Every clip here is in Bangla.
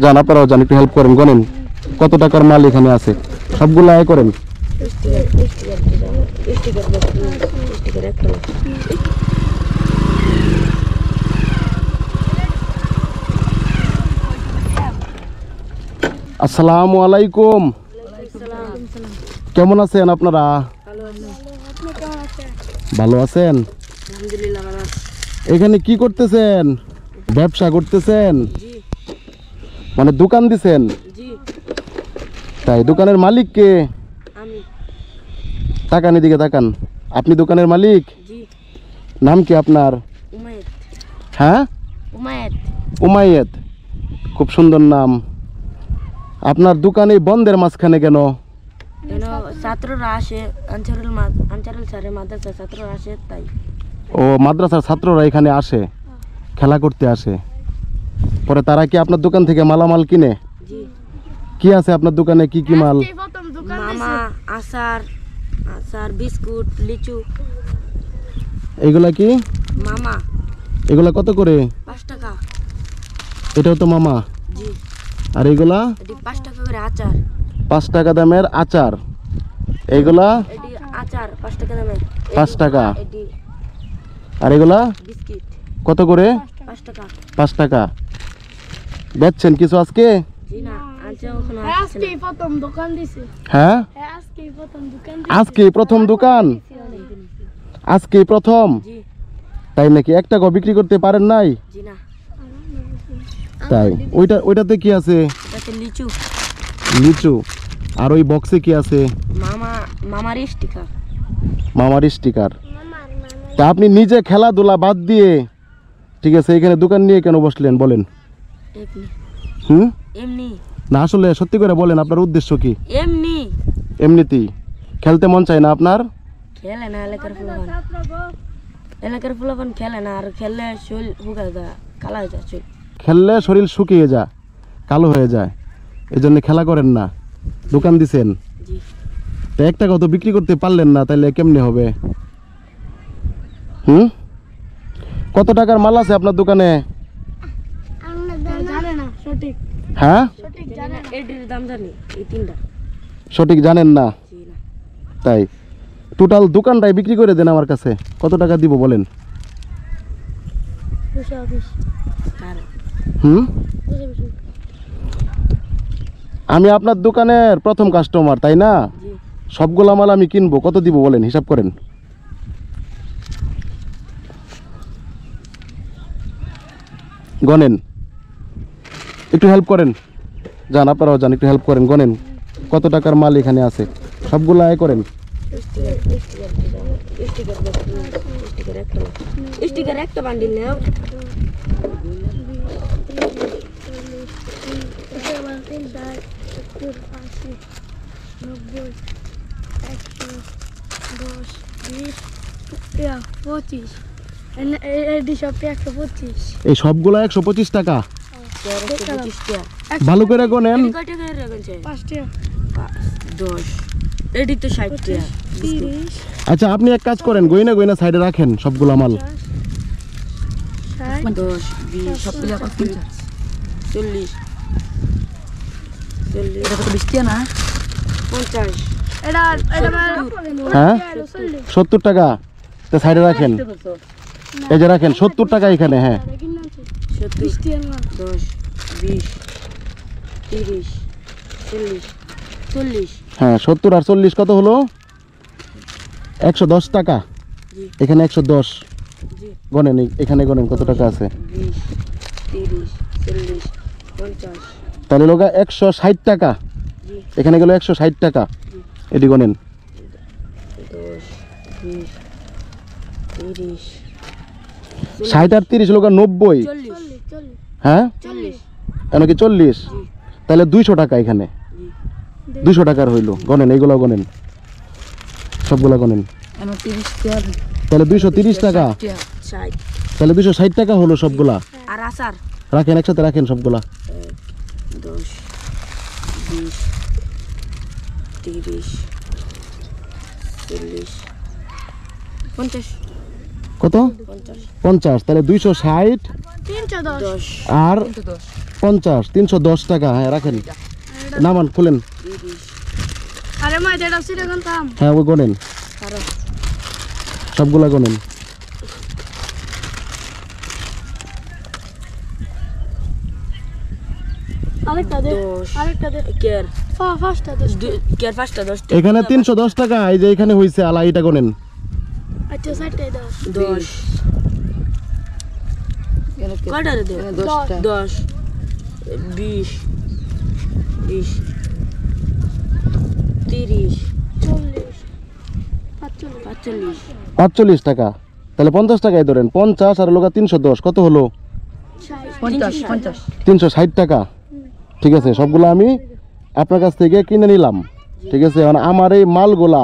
যান, আপনারাও যান, একটু হেল্প করেন, গনেন কত টাকার মাল এখানে আছে, সবগুলো আয় করেন। আসসালামু আলাইকুম। কেমন আছেন আপনারা? ভালো আছেন? এখানে কি করতেছেন? ব্যবসা করতেছেন? মানে দোকান দিছেন? তাই, দোকানের মালিক কে? তাকান এদিকে, তাকান। আপনি দোকানের মালিক? নাম কি আপনার? হ্যাঁ, উমায়েত, খুব সুন্দর নাম। আপনার দোকানে বন্ধের মাঝখানে কেন? ছাত্ররা আসে, আনসারুল স্যারের মাদ্রাসার ছাত্ররা আসে তাই। ও, মাদ্রাসার ছাত্ররা এখানে আসে, খেলা করতে আসে, পরে তারা কি আপনার দোকান থেকে মালামাল কিনে? কি আছে আপনার দোকানে, কি কি মাল? মামা, আচার, বিস্কুট, লিচু। এগুলা কি মামা, এগুলা কত করে? 5 টাকা। এটাও তো মামা। জি। আর এগুলা? এটি 5 টাকা করে আচার। 5 টাকা দামের আচার। এগুলা? এটি আচার 5 টাকা দামের। 5 টাকা। এটি আর এগুলা বিস্কিট কত করে? 5 টাকা। 5 টাকা। বেচছেন কিছু আজকে? জি না, আনছে ওখানে আজকে প্রথম দোকান দিছে। হ্যাঁ, আজকে প্রথম দোকান আজকে প্রথম দোকান? আজকে প্রথম? জি। তাই নাকি? 1 টাকা বিক্রি করতে পারেন নাই? জি না। তাই, ওইটাতে কি আছে? এটাতে লিচু। লিচু। আর ওই বক্সে কি আছে? মামার স্টিকার। মামার স্টিকার। তা আপনি নিজে খেলাধুলা বাদ দিয়ে, ঠিক আছে, এখানে দোকান নিয়ে কেন বসলেন বলেন? এমনি। না, আসলে সত্যি করে বলেন, আপনার উদ্দেশ্য কি? এমনি। এমনিতেই? খেলতে মন চায় না আপনার? খেলে না, এলাকার ফুলাবান খেলে না, আর খেললে শরীর হুগায় যায়, কালা হয়ে যায় শরীর। খেললে শরীর শুকিয়ে যায়, কালো হয়ে যায়, এই জন্য খেলা করেন না। দোকান দিছেন, জি। তো 1 টাকাও তো বিক্রি করতে পারলেন না, তাইলে কেমনে হবে? কত টাকার মাল আছে আপনার দোকানে? জানে না সঠিক। হ্যাঁ, সঠিক জানে না। এটির দাম জানি, এই 3টা। সঠিক জানেন না? জি না। তাই, টোটাল দোকানটাই বিক্রি করে দেন আমার কাছে, কত টাকা দিব বলেন? 220। কার? আমি আপনার দোকানের প্রথম কাস্টমার, তাই না? জি। সবগুলা মাল আমি কিনবো, কত দিব বলেন, হিসাব করেন। গনেন, একটু হেল্প করেন। যান, আপনারাও যান, একটু হেল্প করেন, গনেন কত টাকার মাল এখানে আছে, সবগুলো আয় করেন। স্টিকার একটা বান্ডিল নাও। 25। এই সবগুলো 125 টাকা। 125 টাকা। ভালো করে গনেন। এটি কয়টা করে রাখছে? 5 টাকা। 10। এটি তো 60 টাকা। 30। আচ্ছা, আপনি এক কাজ করেন, গইনা গইনা সাইডে রাখেন সবগুলা মাল। 60। 10, 20, সব মিলে 50, 40, 40। এটা তো 20 টাকা না? 50। এটা হ্যাঁ, 70 টাকা। তো সাইডে রাখেন, এই যে রাখেন 70 টাকা এখানে। হ্যাঁ, 70, 10, 20, 30, 40, 40। হ্যাঁ, 70 আর 40 কত হলো? 110 টাকা। এখানে 110 জি। গনেন, এখানে গনেন কত টাকা আছে। 20, 30, 40, 50। তাহলে লোকা 160 টাকা। জি। এখানে গেল 160 টাকা। এটি গনেন। 10, 20, 30, 60 আর 30 লোকা 90। 40, হ্যাঁ, 40। এমনকি 40। তাহলে 200 টাকা এখানে। জি। 200 টাকার হইলো। গনেন, এইগুলো গনেন, সবগুলা গনেন। আমার 30 টাকা। তাহলে 230 টাকা। 60। তাহলে 260 টাকা হলো সবগুলা। আর আচার রাখেন, একসাথে রাখেন সবগুলা। 10, 20, 30, 40, 50। কত? 50। তাহলে 260 310 আর 50, 310 টাকা। হ্যাঁ রাখেন, নামান খুলেন। আরে মা এটা সিরে কোন থাম হ্যাঁ ওই গনেন, কারো সবগুলা গনেন। আরেকটা দে 10 আরেকটা দে কেয়ার ফার্স্টটা দে কেয়ার 5টা 10 এখানে 310 টাকা, এই যে এখানে হইছে আলা, এটা গনেন। আচ্ছা সাইডটাই দাও 10 কয়টা রে দে 10 20 30 40 45 45 টাকা। তাহলে 50 টাকায় ধরেন, 50 আর লোকা 310, কত হলো? 360 টাকা। ঠিক আছে, সবগুলো আমি আপনার কাছ থেকে কিনে নিলাম। ঠিক আছে, মানে আমার এই মালগুলা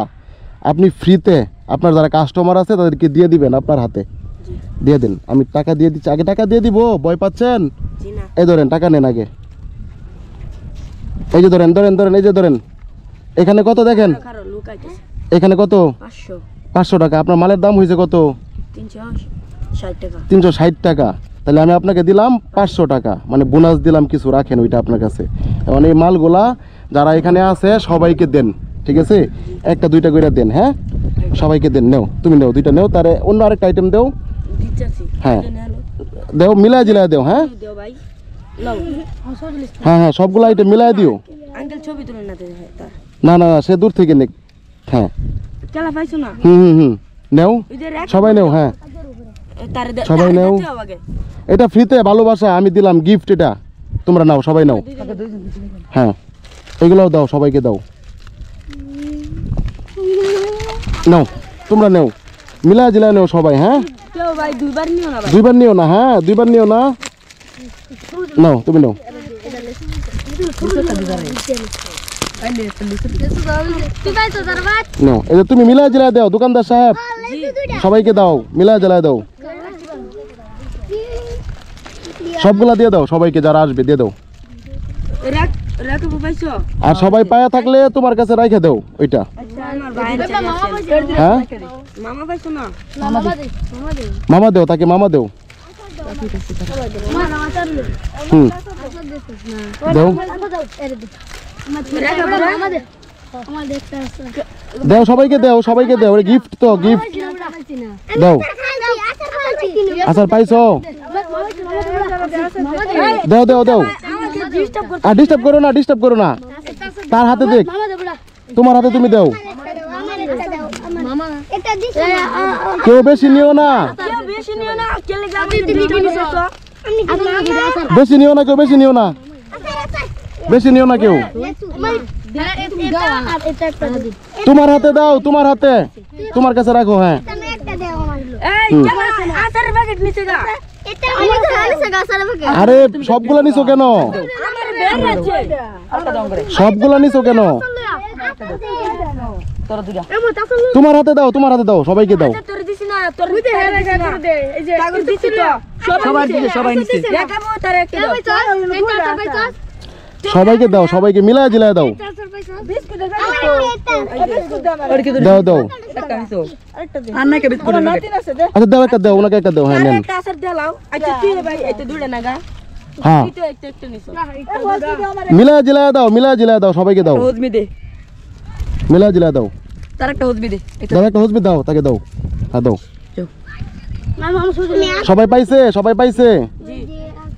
আপনি ফ্রিতে আপনার যারা কাস্টমার আছে তাদেরকে দিয়ে দিবেন, আপনার হাতে দিয়ে দিন। আমি টাকা দিয়ে দিচ্ছি, আগে টাকা দিয়ে দিব, ভয় পাচ্ছেন? জি না এই ধরেন, টাকা নেন আগে। এই যে ধরেন ধরেন ধরেন, এই যে ধরেন। এখানে কত দেখেন, কারো লুকাইতেছে এখানে কত? 500 500 টাকা। আপনার মালের দাম হয়েছে কত? 360 টাকা 360 টাকা। তাহলে আমি আপনাকে দিলাম 500 টাকা, মানে বোনাস দিলাম কিছু, রাখেন ওইটা আপনার কাছে। মানে এই মালগুলা যারা এখানে আছে সবাইকে দেন, ঠিক আছে? একটা দুইটা করে দেন, হ্যাঁ সবাইকে দেন। নেও, তুমি নেও, দুইটা নেও, তারে অন্য আরেকটা আইটেম দেও। দিচ্ছি হ্যাঁ নেলো দেও, মিলাই জিলাই দেও। হ্যাঁ দেও ভাই নাও হ্যাঁ হ্যাঁ, সবগুলো আইটেম মিলাই দিও। আঙ্কেল ছবি তুলে না দে তার না না না, সে দূর থেকে নেক। হ্যাঁ কেলা পাইছো না হুম নেও, ওইদের এক সবাই নেও। হ্যাঁ তার সবাই নেও। এটা ফ্রিতে, ভালোবাসা আমি দিলাম, গিফট এটা। তোমরা নাও, সবাই নাও। হ্যাঁ এগুলোও দাও, সবাইকে দাও। নাও, তোমরা নেও, মিলা জিলা নেও সবাই। হ্যাঁ কেউ ভাই দুইবার নিও না ভাই দুইবার নিও না, হ্যাঁ দুইবার নিও না। নাও, তুমি নাও। নাও, এই যে তুমি মিলা জিলা দাও, দোকানদার সাহেব সবাইকে দাও, মিলা জিলা দাও, সবগুলা দিয়ে দাও সবাইকে, যারা আসবে দিয়ে দাও। রাখ রাখ পাইছো আর সবাই পায়া থাকলে তোমার কাছে রাইখে দাও ওইটা। আমার ভাই আছে হ্যাঁ মামা পাইছো না মামা দেও, তাকে মামা দেও। হুম দেও দেও, সবাইকে দেও, সবাইকে দেও, গিফট তো, গিফট দাও। আচ্ছা পাইছো, দাও দাও দাও। আর ডিস্টার্ব করো না, ডিস্টার্ব করো না, তার হাতে দেখ, তোমার হাতে তুমি দাও। কেউ বেশি নিও না, বেশি নিও না কেলে গাবি দিছো বেশি নিও না, কেউ বেশি নিও না, বেশি নিও না কেউ। তোমার হাতে দাও, তোমার হাতে, তোমার কাছে রাখো। হ্যাঁ এই কেলা আচার প্যাকেট নিছে গা আরে সবগুলা নিছো কেন, আমার বের আছে সবগুলা নিছো কেন? তোমার হাতে দাও, তোমার হাতে দাও, সবাইকে দাও। তোর দিছি না তোর এই যে কাগজ দিছি তো সবাই দিছে, সবাই নিছে দেখাবো তার একটা দাও সবাইকে দাও, সবাইকে মিলাই জিলাই দাও। দাও দাও, আচ্ছা দাও, একটা দাও, ওনাকে একটা দাও। হ্যাঁ নেন। একটা আচার দেলাও আচ্ছা তুই ভাই এটা দুইটা না গা হ্যাঁ তুই তো একটা একটা নিছো মিলাই জিলাই দাও, মিলাই জিলাই দাও, সবাইকে দাও, হজমি দে মিলাই জিলাই দাও। তার একটা হজমি দে দাও, একটা হসবি দাও, তাকে দাও। হ্যাঁ দাও। সবাই পাইছে, সবাই পাইছে, জি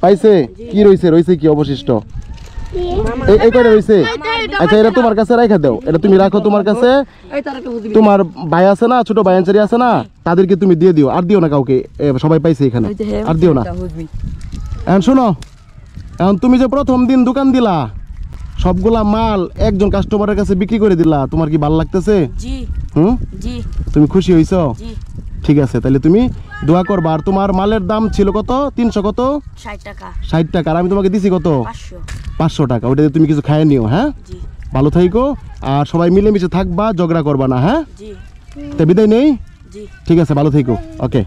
পাইছে। কি রইছে, রইছে কি অবশিষ্ট? এই কয়টা রইছে? আচ্ছা এটা তোমার কাছে রাখা দাও, এটা তুমি রাখো তোমার কাছে। এই তার একটা হজমি তোমার ভাই আছে না, ছোট ভাই আনসারি আছে না, তাদেরকে তুমি দিয়ে দিও, আর দিও না কাউকে। সবাই পাইছে এখানে, আর দিও না। এখন শোনো, এখন তুমি যে প্রথম দিন দোকান দিলা, সবগুলা মাল একজন কাস্টমারের কাছে বিক্রি করে দিলা, তোমার কি ভালো লাগতেছে? জি হুম, জি তুমি খুশি হইছো? জি ঠিক আছে, তাহলে তুমি দোয়া করবা। আর তোমার মালের দাম ছিল কত? 300 কত? 60 টাকা 60 টাকা। আর আমি তোমাকে দিছি কত? 500 500 টাকা। ওইটাতে তুমি কিছু খাইয়ে নিও। হ্যাঁ জি ভালো থাইকো, আর সবাই মিলেমিশে থাকবা, ঝগড়া করবা না। হ্যাঁ জি তা বিদায় নেই। জি ঠিক আছে, ভালো থাইকো। ওকে।